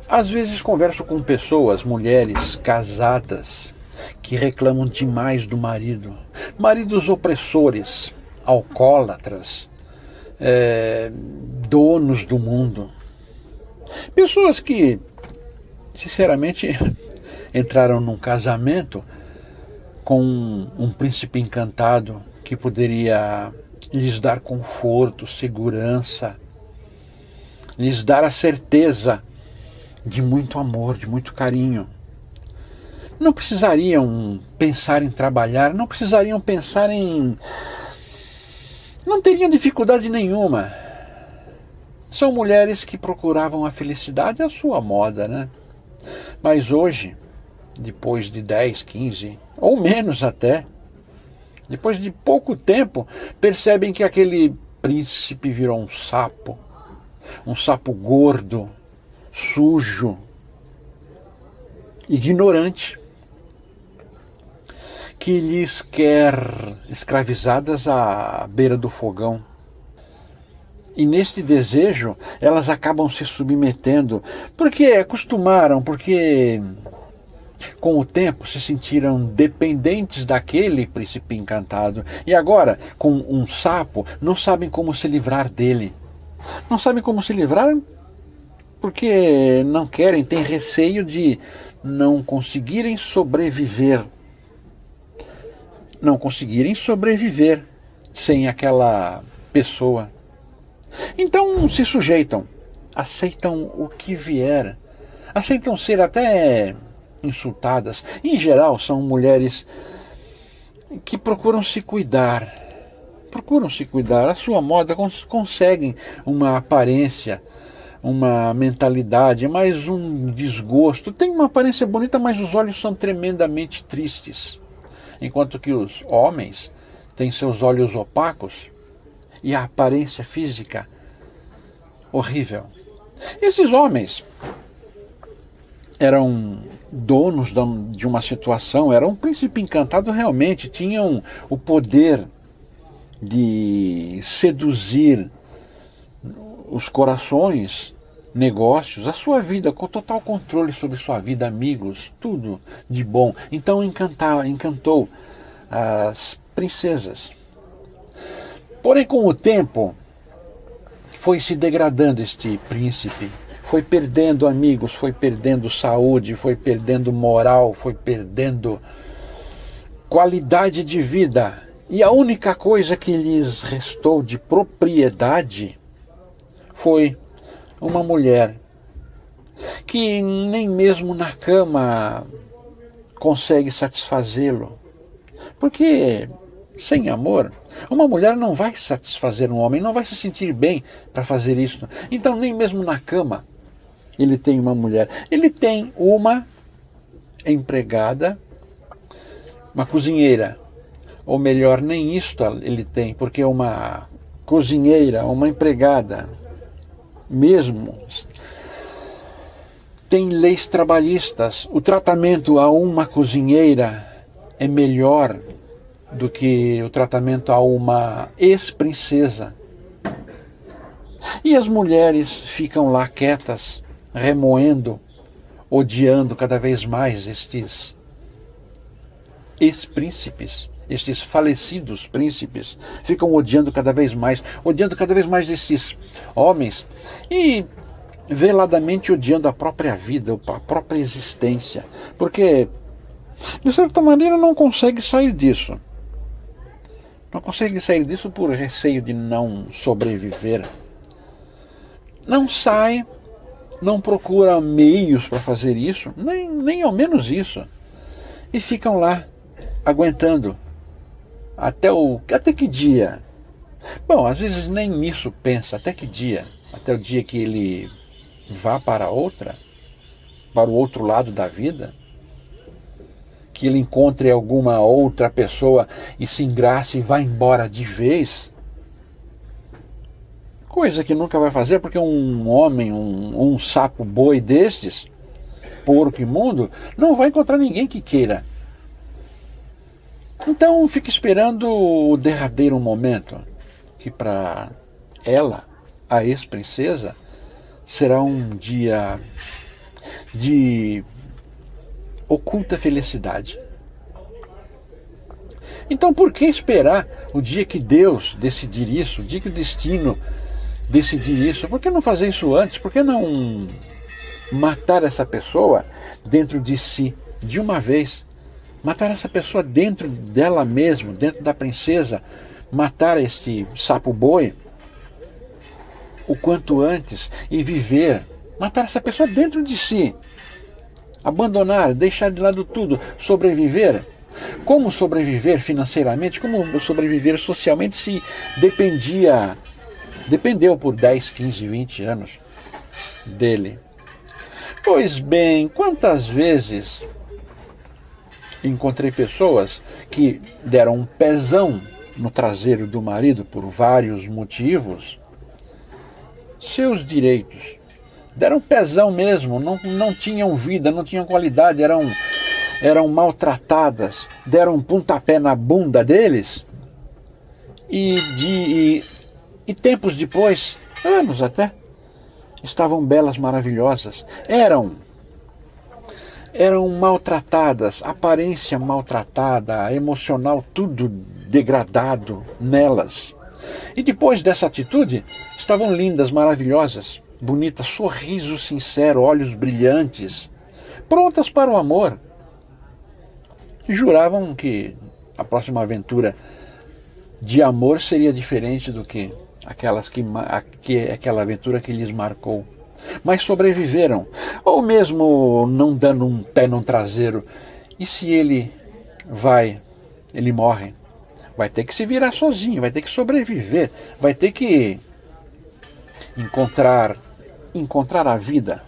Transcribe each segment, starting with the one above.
Às vezes converso com pessoas, mulheres casadas, que reclamam demais do marido. Maridos opressores, alcoólatras, donos do mundo. Pessoas que, sinceramente, entraram num casamento com um príncipe encantado que poderia lhes dar conforto, segurança, lhes dar a certeza de muito amor, de muito carinho. Não precisariam pensar em trabalhar, não precisariam pensar em... Não teriam dificuldade nenhuma. São mulheres que procuravam a felicidade à sua moda, né? Mas hoje, depois de 10, 15, ou menos até, depois de pouco tempo, percebem que aquele príncipe virou um sapo gordo, sujo, ignorante, que lhes quer escravizadas à beira do fogão. E neste desejo, elas acabam se submetendo, porque acostumaram, porque com o tempo se sentiram dependentes daquele príncipe encantado. E agora, com um sapo, não sabem como se livrar dele. Não sabem como se livrar porque não querem, têm receio de não conseguirem sobreviver. Não conseguirem sobreviver sem aquela pessoa. Então se sujeitam, aceitam o que vier, aceitam ser até insultadas. Em geral, são mulheres que procuram se cuidar, à sua moda, conseguem uma aparência, uma mentalidade, mas um desgosto. Tem uma aparência bonita, mas os olhos são tremendamente tristes. Enquanto que os homens têm seus olhos opacos e a aparência física horrível. Esses homens eram donos de uma situação, era um príncipe encantado realmente, tinham o poder de seduzir os corações, negócios, a sua vida, com total controle sobre sua vida, amigos, tudo de bom. Então encantou as princesas. Porém, com o tempo, foi se degradando este príncipe, foi perdendo amigos, foi perdendo saúde, foi perdendo moral, foi perdendo qualidade de vida. E a única coisa que lhes restou de propriedade foi uma mulher que nem mesmo na cama consegue satisfazê-lo. Porque sem amor, uma mulher não vai satisfazer um homem, não vai se sentir bem para fazer isso. Então nem mesmo na cama ele tem uma mulher. Ele tem uma empregada, uma cozinheira. Ou melhor, nem isto ele tem, porque uma cozinheira, uma empregada, mesmo, tem leis trabalhistas. O tratamento a uma cozinheira é melhor do que o tratamento a uma ex-princesa. E as mulheres ficam lá quietas, remoendo, odiando cada vez mais estes ex-príncipes, estes falecidos príncipes, ficam odiando cada vez mais esses homens e veladamente odiando a própria vida, a própria existência, porque de certa maneira não consegue sair disso. Não consegue sair disso por receio de não sobreviver. Não sai, não procura meios para fazer isso, nem ao menos isso. E ficam lá, aguentando. Até que dia? Bom, às vezes nem nisso pensa. Até que dia? Até o dia que ele vá para o outro lado da vida? Que ele encontre alguma outra pessoa e se engrace e vá embora de vez? Coisa que nunca vai fazer, porque um homem, um sapo boi destes, porco imundo, não vai encontrar ninguém que queira. Então fica esperando o derradeiro momento, que para ela, a ex-princesa, será um dia de oculta felicidade. Então, por que esperar o dia que Deus decidir isso, o dia que o destino decidir isso? Por que não fazer isso antes? Por que não matar essa pessoa dentro de si, de uma vez? Matar essa pessoa dentro dela mesma, dentro da princesa, matar esse sapo-boi o quanto antes e viver, matar essa pessoa dentro de si, abandonar, deixar de lado tudo, sobreviver. Como sobreviver financeiramente, como sobreviver socialmente se dependeu por 10, 15, 20 anos dele? Pois bem, quantas vezes encontrei pessoas que deram um pezão no traseiro do marido por vários motivos, seus direitos, deram pezão mesmo, não tinham vida, não tinham qualidade, eram maltratadas, deram um pontapé na bunda deles e tempos depois, anos até, estavam belas, maravilhosas. Eram maltratadas, aparência maltratada, emocional, tudo degradado nelas. E depois dessa atitude, estavam lindas, maravilhosas, bonitas, sorriso sincero, olhos brilhantes, prontas para o amor. Juravam que a próxima aventura de amor seria diferente do que aquela aventura que lhes marcou. Mas sobreviveram, ou mesmo não dando um pé no traseiro. E se ele morre, vai ter que se virar sozinho, vai ter que sobreviver, vai ter que encontrar a vida,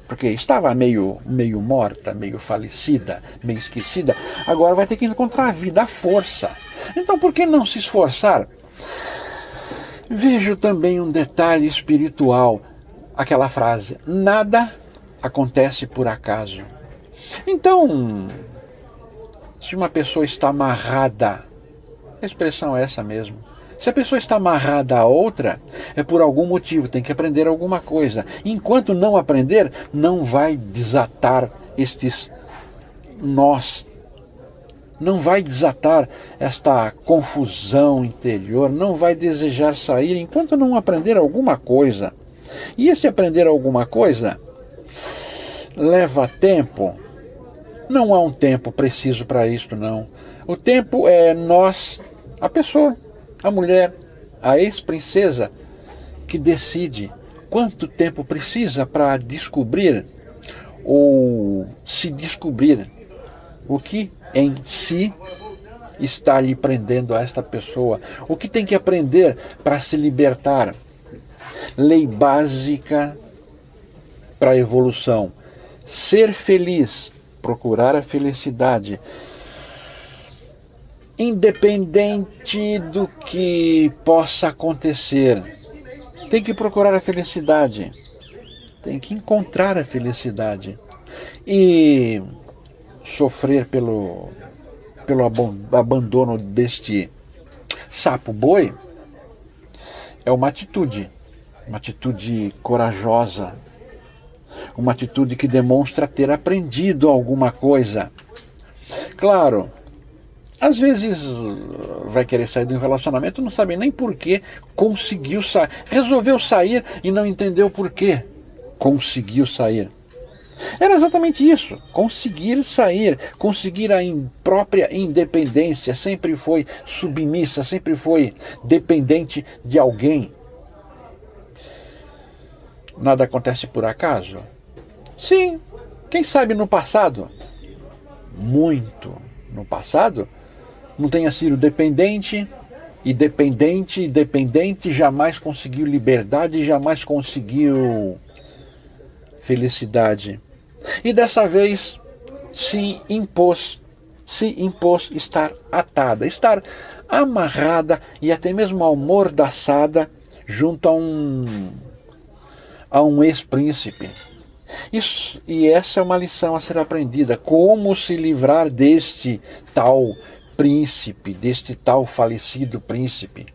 porque estava meio morta, meio falecida, meio esquecida, agora vai ter que encontrar a vida, a força. Então por que não se esforçar? Vejo também um detalhe espiritual, aquela frase, nada acontece por acaso. Então, se uma pessoa está amarrada, a expressão é essa mesmo, se a pessoa está amarrada a outra, é por algum motivo, tem que aprender alguma coisa. Enquanto não aprender, não vai desatar estes nós, não vai desatar esta confusão interior, não vai desejar sair enquanto não aprender alguma coisa. E esse aprender alguma coisa leva tempo. Não há um tempo preciso para isto, não. O tempo é nós, a pessoa, a mulher, a ex-princesa, que decide quanto tempo precisa para descobrir ou se descobrir o que em si está lhe prendendo a esta pessoa, o que tem que aprender para se libertar. Lei básica para a evolução: ser feliz, procurar a felicidade, independente do que possa acontecer. Tem que procurar a felicidade, tem que encontrar a felicidade. E sofrer pelo abandono deste sapo-boi é uma atitude corajosa, uma atitude que demonstra ter aprendido alguma coisa. Claro, às vezes vai querer sair de um relacionamento, não sabe nem por que conseguiu sair, resolveu sair e não entendeu por que conseguiu sair. Era exatamente isso, conseguir sair, conseguir a própria independência. Sempre foi submissa, sempre foi dependente de alguém. Nada acontece por acaso? Sim, quem sabe no passado, muito no passado, não tenha sido dependente, e dependente, jamais conseguiu liberdade, jamais conseguiu felicidade. E dessa vez se impôs estar atada, estar amarrada e até mesmo amordaçada junto a um ex-príncipe. E essa é uma lição a ser aprendida. Como se livrar deste tal príncipe, deste tal falecido príncipe.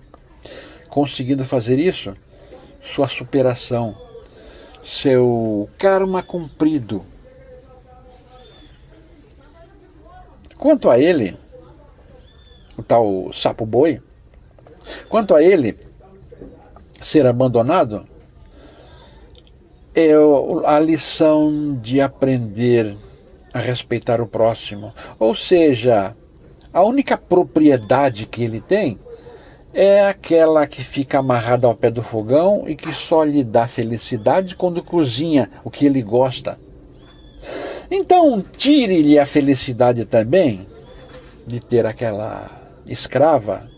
Conseguindo fazer isso, sua superação, seu karma cumprido. Quanto a ele, o tal sapo-boi, quanto a ele ser abandonado, é a lição de aprender a respeitar o próximo. Ou seja, a única propriedade que ele tem é aquela que fica amarrada ao pé do fogão e que só lhe dá felicidade quando cozinha o que ele gosta. Então, tire-lhe a felicidade também de ter aquela escrava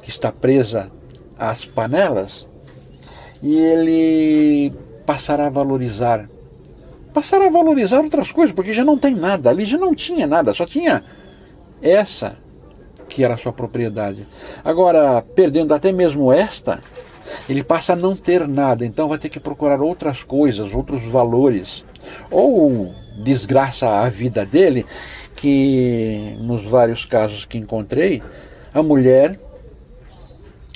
que está presa às panelas e ele passará a valorizar outras coisas, porque já não tem nada, ali já não tinha nada, só tinha essa que era a sua propriedade. Agora, perdendo até mesmo esta, ele passa a não ter nada, então vai ter que procurar outras coisas, outros valores, ou desgraça a vida dele, que nos vários casos que encontrei, a mulher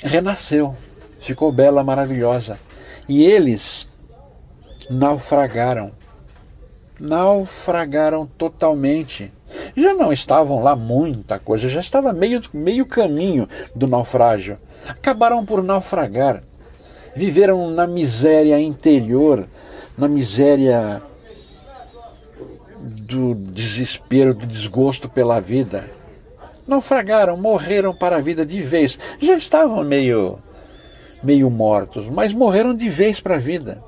renasceu, ficou bela, maravilhosa, e eles naufragaram totalmente. Já não estavam lá muita coisa, já estava meio caminho do naufrágio. Acabaram por naufragar. Viveram na miséria interior, na miséria do desespero, do desgosto pela vida. Naufragaram, morreram para a vida de vez. Já estavam meio mortos, mas morreram de vez para a vida.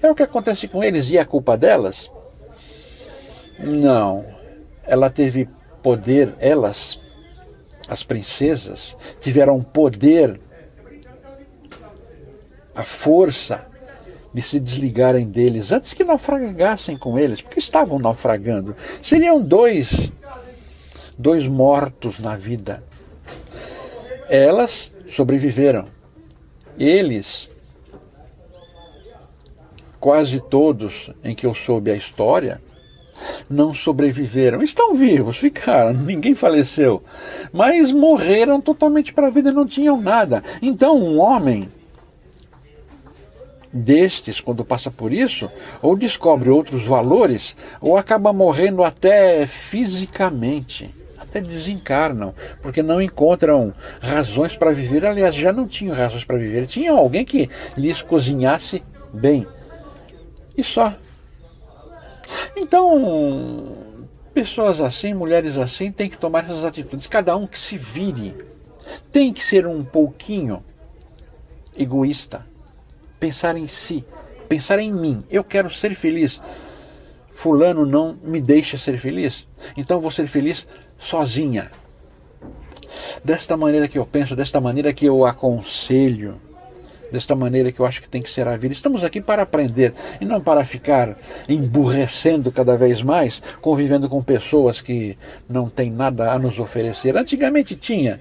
É o que acontece com eles, e é a culpa delas? Não. Ela teve poder, elas, as princesas, tiveram poder, a força de se desligarem deles antes que naufragassem com eles, porque estavam naufragando. Seriam dois mortos na vida. Elas sobreviveram. Eles, quase todos em que eu soube a história, não sobreviveram. Estão vivos, ficaram, ninguém faleceu, mas morreram totalmente para a vida e não tinham nada. Então um homem destes, quando passa por isso, ou descobre outros valores, ou acaba morrendo até fisicamente, até desencarnam, porque não encontram razões para viver. Aliás, já não tinham razões para viver, tinham alguém que lhes cozinhasse bem, e só. Então, pessoas assim, mulheres assim, têm que tomar essas atitudes. Cada um que se vire. Tem que ser um pouquinho egoísta. Pensar em si. Pensar em mim. Eu quero ser feliz. Fulano não me deixa ser feliz. Então vou ser feliz sozinha. Desta maneira que eu penso, desta maneira que eu aconselho. Desta maneira que eu acho que tem que ser a vida. Estamos aqui para aprender e não para ficar emburrecendo cada vez mais, convivendo com pessoas que não têm nada a nos oferecer. Antigamente tinha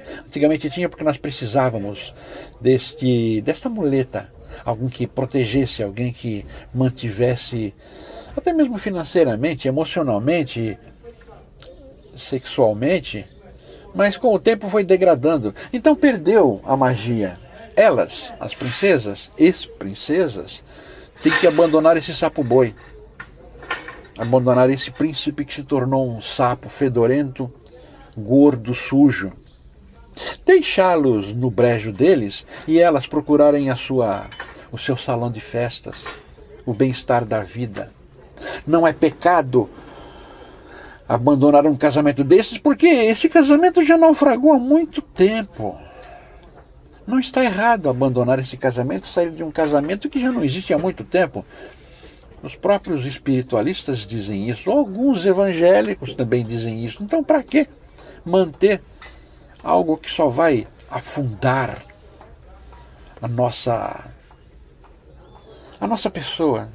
porque nós precisávamos desta muleta, alguém que protegesse, alguém que mantivesse, até mesmo financeiramente, emocionalmente, sexualmente, mas com o tempo foi degradando. Então perdeu a magia. Elas, as princesas, ex-princesas, têm que abandonar esse sapo-boi. Abandonar esse príncipe que se tornou um sapo fedorento, gordo, sujo. Deixá-los no brejo deles e elas procurarem o seu salão de festas, o bem-estar da vida. Não é pecado abandonar um casamento desses, porque esse casamento já naufragou há muito tempo. Não está errado abandonar esse casamento, sair de um casamento que já não existe há muito tempo. Os próprios espiritualistas dizem isso, alguns evangélicos também dizem isso. Então, para que manter algo que só vai afundar a nossa pessoa?